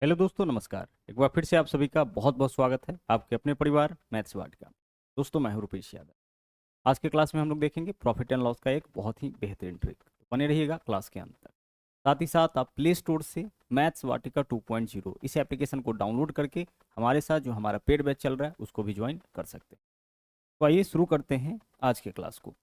Hello दोस्तों, नमस्कार। एक बार फिर से आप सभी का बहुत बहुत स्वागत है आपके अपने परिवार मैथ्स वाटिका। दोस्तों, मैं हूं रुपेश यादव। आज के क्लास में हम लोग देखेंगे प्रॉफिट एंड लॉस का एक बहुत ही बेहतरीन ट्रिक। बने रहिएगा क्लास के अंत तक। साथ ही साथ आप प्ले स्टोर से मैथ्स वाटिका 2.0 इस एप्लीकेशन को डाउनलोड करके हमारे साथ जो हमारा पेड बैच चल रहा है उसको भी ज्वाइन कर सकते हैं। तो आइए शुरू करते हैं आज के क्लास को।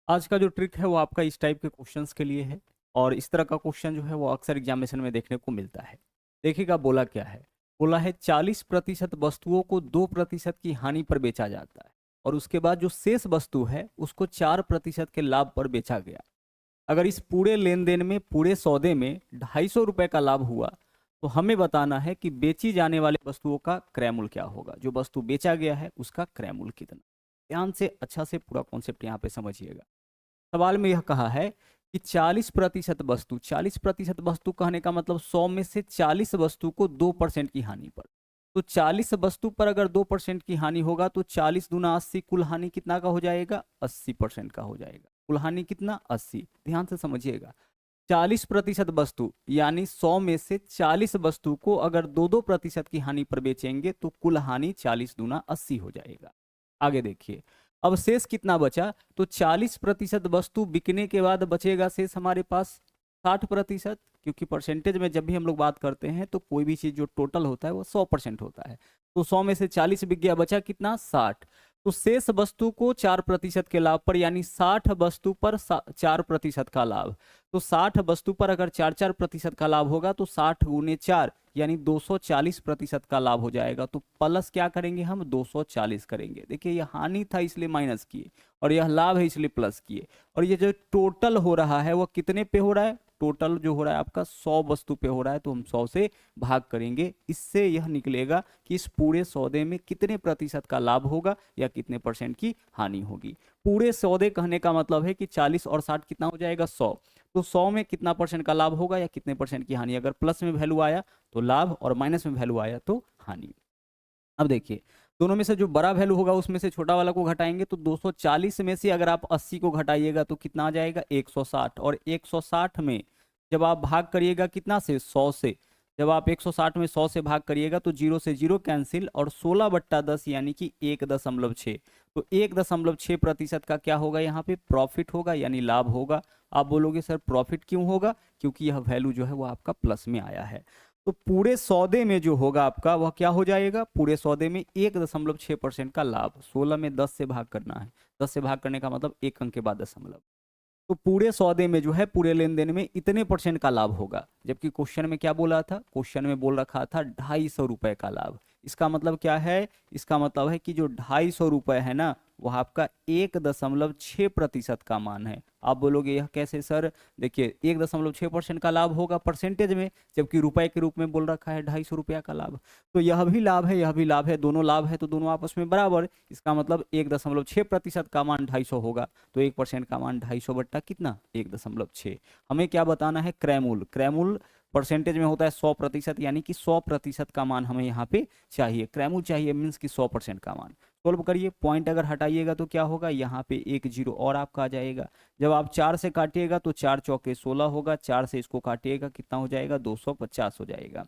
आज का जो ट्रिक है वो आपका इस टाइप के क्वेश्चंस के लिए है, और इस तरह का क्वेश्चन जो है वो अक्सर एग्जामिनेशन में देखने को मिलता है। देखिएगा बोला क्या है। बोला है 40% वस्तुओं को 2% की हानि पर बेचा जाता है, और उसके बाद जो शेष वस्तु है उसको 4% के लाभ पर बेचा गया। अगर इस पूरे लेन देन में, पूरे सौदे में 250 रुपए का लाभ हुआ, तो हमें बताना है कि बेची जाने वाली वस्तुओं का क्रय मूल्य क्या होगा। जो वस्तु बेचा गया है उसका क्रय मूल्य कितना। ध्यान से अच्छा से पूरा कॉन्सेप्ट यहाँ पे समझिएगा। सवाल में यह कहा है कि 40% वस्तु, 40% वस्तु कहने का मतलब 100 में से 40 वस्तु को 2% की हानि पर। तो 40 वस्तु पर अगर 2% की हानि होगा तो 40 दूना 80, कुल हानि कितना का हो जाएगा? 80% का हो जाएगा। कुल हानि कितना? 80। ध्यान से समझिएगा। 40% वस्तु यानी 100 में से 40 वस्तु को अगर 2-2% की हानि पर बेचेंगे तो कुल हानि 40 दूना 80 हो जाएगा। आगे देखिए, अब शेष कितना बचा? तो 40% वस्तु बिकने के बाद बचेगा शेष हमारे पास 60%, क्योंकि परसेंटेज में जब भी हम लोग बात करते हैं तो कोई भी चीज जो टोटल होता है वो 100% होता है। तो 100 में से 40 बिक गया, बचा कितना? 60। तो शेष वस्तु को 4% के लाभ पर, यानी 60 वस्तु पर 4% का लाभ। तो 60 वस्तु पर अगर 4-4% का लाभ होगा तो 60 गुने 4 यानी 240% का लाभ हो जाएगा। तो प्लस क्या करेंगे हम? 240 करेंगे। देखिए, यह हानि था इसलिए माइनस किए, और यह लाभ है इसलिए प्लस किए। और ये जो टोटल हो रहा है वो कितने पे हो रहा है? टोटल जो हो रहा है आपका 100 वस्तु पे हो रहा है, तो हम 100 से भाग करेंगे। इससे यह निकलेगा कि इस पूरे सौदे में कितने प्रतिशत का लाभ होगा या कितने परसेंट की हानि होगी। पूरे सौदे कहने का मतलब है कि 40 और 60 कितना हो जाएगा? 100। तो 100 में कितना परसेंट का लाभ होगा या कितने परसेंट की हानि? अगर प्लस में वैल्यू आया तो लाभ, और माइनस में वैल्यू आया तो हानि। अब देखिए, दोनों में से जो बड़ा वैल्यू होगा उसमें से छोटा वाला को घटाएंगे, तो 240 में से अगर आप 80 को घटाइएगा तो कितना आ जाएगा? 160। और 160 में जब आप भाग करिएगा कितना से? 100 से। जब आप 160 में 100 से भाग करिएगा तो 0 से 0 कैंसिल, और 16/10 यानी कि 1.6। तो 1.6% का क्या होगा? यहाँ पे प्रॉफिट होगा, यानी लाभ होगा। आप बोलोगे सर प्रॉफिट क्यों होगा? क्योंकि यह वैल्यू जो है वो आपका प्लस में आया है। तो पूरे सौदे में जो होगा आपका वह क्या हो जाएगा? पूरे सौदे में 1.6% का लाभ। 16 में 10 से भाग करना है, 10 से भाग करने का मतलब एक अंक के बाद दशमलव। तो पूरे सौदे में जो है, पूरे लेन देन में इतने परसेंट का लाभ होगा। जबकि क्वेश्चन में क्या बोला था? क्वेश्चन में बोल रखा था 250 रुपए का लाभ। इसका मतलब क्या है? इसका मतलब है कि जो 250 रुपए है ना, वह आपका 1.6% का मान है। आप बोलोगे यह कैसे सर? देखिए, 1.6% का लाभ होगा परसेंटेज में, जबकि रुपए के रूप में बोल रखा है 250 रुपया का लाभ। तो यह भी लाभ है, यह भी लाभ है, दोनों लाभ है, तो दोनों आपस में बराबर। इसका मतलब 1.6% का मान 250 होगा, तो 1% का मान 250 बट्टा कितना? 1.6। हमें क्या बताना है? क्रय मूल्य। क्रय मूल्य परसेंटेज में होता है 100%, यानी कि 100% का मान हमें यहाँ पे चाहिए। क्रय मूल्य चाहिए मीन्स कि 100% का मान। सोल्व करिए। पॉइंट अगर हटाइएगा तो क्या होगा? यहाँ पे एक जीरो और आपका आ जाएगा। जब आप 4 से काटिएगा तो 4 चौके 16 होगा, 4 से इसको काटिएगा कितना हो जाएगा? 250 हो जाएगा।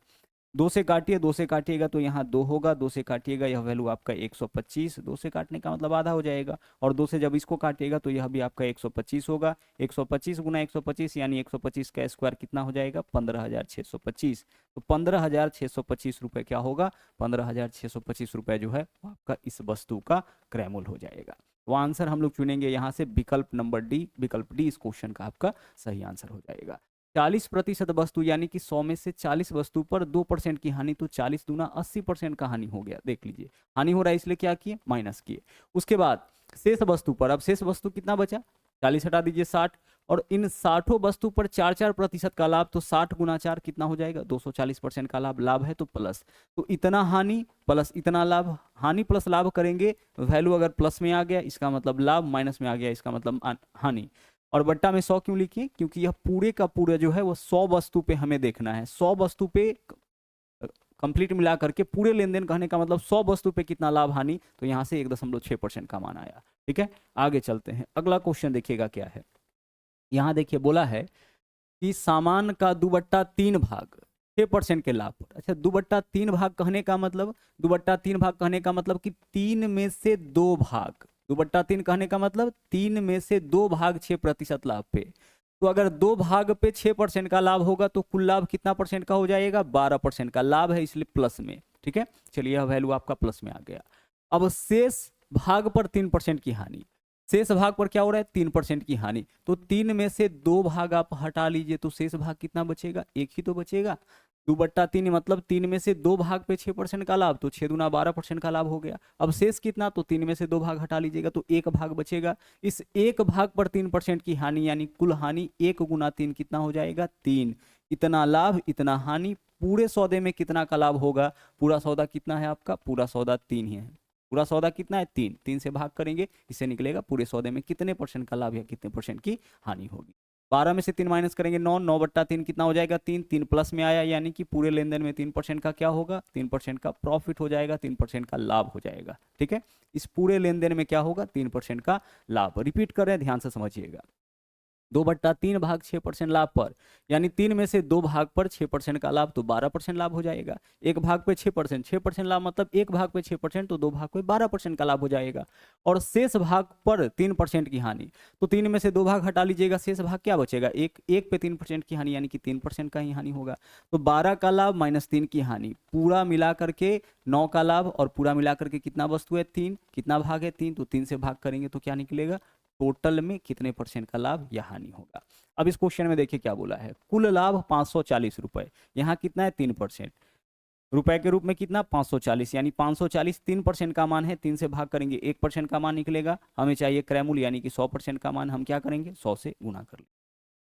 2 से काटिए, 2 से काटिएगा तो यहाँ 2 होगा, 2 से काटिएगा यह वैल्यू आपका 125। 2 से काटने का मतलब आधा हो जाएगा, और 2 से जब इसको काटिएगा तो यह भी आपका 125 होगा। 125 गुना 125 यानी 125 का स्क्वायर कितना हो जाएगा? 15,625। तो 15,625 रुपये क्या होगा? 15,625 रुपये जो है वो आपका इस वस्तु का क्रय मूल्य हो जाएगा। वो आंसर हम लोग चुनेंगे यहाँ से विकल्प नंबर डी। विकल्प डी इस क्वेश्चन का आपका सही आंसर हो जाएगा। 40% वस्तु यानी कि 100 में से 40 वस्तु पर 2% की हानि, तो 40 दूना 80% का हानि हो गया। देख लीजिए, हानि हो रहा है इसलिए क्या किए? माइनस किए। उसके बाद शेष वस्तु पर, अब शेष वस्तु कितना बचा? 40 हटा दीजिए 60, और इन 60 वस्तु पर 4-4% का लाभ, तो 60 गुना 4 कितना हो जाएगा? 240% का लाभ। लाभ है तो प्लस, तो इतना हानि प्लस इतना लाभ। हानि प्लस लाभ करेंगे, वैल्यू अगर प्लस में आ गया इसका मतलब लाभ, माइनस में आ गया इसका मतलब हानि। और बट्टा में 100 क्यों लिखिए? क्योंकि यह पूरे का पूरा जो है वो 100 वस्तु पे हमें देखना है। 100 वस्तु पे कंप्लीट मिला करके पूरे लेन देन कहने का मतलब 100 वस्तु पे कितना लाभ हानि, तो यहाँ से 1.6% का मान आया। ठीक है, आगे चलते हैं। अगला क्वेश्चन देखिएगा क्या है। यहाँ देखिए बोला है कि सामान का 2/3 भाग 6% के लाभ पर। अच्छा, 2/3 भाग कहने का मतलब, 2/3 भाग कहने का मतलब कि 3 में से 2 भाग, 2/3 कहने का मतलब 3 में से 2 भाग 6% लाभ पे। तो अगर 2 भाग पे 6% का लाभ होगा तो कुल लाभ कितना परसेंट का हो जाएगा? 12% का लाभ है, इसलिए प्लस में। ठीक है, चलिए यह वैल्यू आपका प्लस में आ गया। अब शेष भाग पर 3% की हानि, शेष भाग पर क्या हो रहा है? 3% की हानि। तो 3 में से 2 भाग आप हटा लीजिए तो शेष भाग कितना बचेगा? एक ही तो बचेगा। 2/3 मतलब 3 में से 2 भाग पे 6% का लाभ, तो 6 दूना 12% का लाभ हो गया। अब शेष कितना? तो 3 में से 2 भाग हटा लीजिएगा तो 1 भाग बचेगा। इस 1 भाग पर 3% की हानि, यानी कुल हानि 1 गुना 3 कितना हो जाएगा? 3। इतना लाभ इतना हानि, पूरे सौदे में कितना का लाभ होगा? पूरा सौदा कितना है आपका? पूरा सौदा 3 ही है। पूरा सौदा कितना है? 3। 3 से भाग करेंगे, इससे निकलेगा पूरे सौदे में कितने परसेंट का लाभ या कितने परसेंट की हानि होगी। 12 में से 3 माइनस करेंगे 9, 9/3 कितना हो जाएगा? 3। 3 प्लस में आया, यानी कि पूरे लेन देन में 3% का क्या होगा? 3% का प्रॉफिट हो जाएगा, 3% का लाभ हो जाएगा। ठीक है, इस पूरे लेन देन में क्या होगा? 3% का लाभ। रिपीट कर रहे हैं, ध्यान से समझिएगा। 2/3 भाग 6% लाभ पर, यानी 3 में से 2 भाग पर 6% का लाभ, तो 12% लाभ हो जाएगा। एक भाग पे 6%, 6% लाभ मतलब एक भाग पे 6%, तो 2 भाग पे 12% का लाभ हो जाएगा। और शेष भाग पर 3% की हानि, तो 3 में से 2 भाग हटा लीजिएगा, शेष भाग क्या बचेगा? एक पे 3% की हानि, यानी कि 3% का ही हानि होगा। तो 12 का लाभ माइनस 3 की हानि, पूरा मिला करके 9 का लाभ, और पूरा मिला करके कितना वस्तु है? 3। कितना भाग है? 3। तो 3 से भाग करेंगे तो क्या निकलेगा? टोटल में कितने परसेंट का लाभ या हानि होगा। अब इस क्वेश्चन में देखिए क्या बोला है, कुल लाभ 540 रुपए, यहाँ कितना है? 3%। रुपए के रूप में कितना? 540, यानी 540 3% का मान है, 3 से भाग करेंगे 1% का मान निकलेगा। हमें चाहिए क्रयमूल्य, यानी कि 100% का मान, हम क्या करेंगे? 100 से गुना कर लेंगे।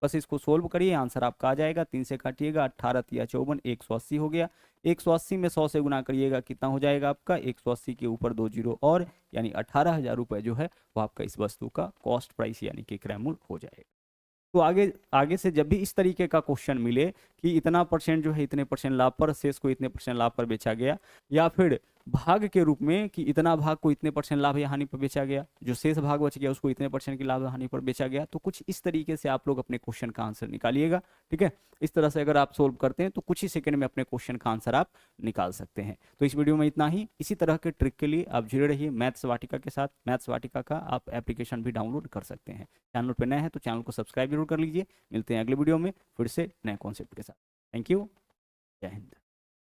बस इसको सोल्व करिए, आंसर आपका आ जाएगा। 3 से काटिएगा, 18 या 54, 180 हो गया। 180 में 100 से गुना करिएगा, कितना हो जाएगा आपका? 180 के ऊपर 2 जीरो और, यानी 18,000 रुपये जो है वो आपका इस वस्तु का कॉस्ट प्राइस, यानी कि क्रय मूल्य हो जाएगा। तो आगे आगे से जब भी इस तरीके का क्वेश्चन मिले कि इतना परसेंट जो है इतने परसेंट लाभ पर, शेष को इतने परसेंट लाभ पर बेचा गया, या फिर भाग के रूप में कि इतना भाग को इतने परसेंट लाभ या हानि पर बेचा गया, जो शेष भाग बच गया उसको इतने परसेंट की लाभ या हानि पर बेचा गया, तो कुछ इस तरीके से आप लोग अपने क्वेश्चन का आंसर निकालिएगा। ठीक है, इस तरह से अगर आप सोल्व करते हैं तो कुछ ही सेकंड में अपने क्वेश्चन का आंसर आप निकाल सकते हैं। तो इस वीडियो में इतना ही। इसी तरह के ट्रिक के लिए आप जुड़े रहिए मैथ्स वाटिका के साथ। मैथ्स वाटिका का आप एप्लीकेशन भी डाउनलोड कर सकते हैं। चैनल पर नए हैं तो चैनल को सब्सक्राइब जरूर कर लीजिए। मिलते हैं अगले वीडियो में फिर से नए कॉन्सेप्ट के साथ। थैंक यू, जय हिंद।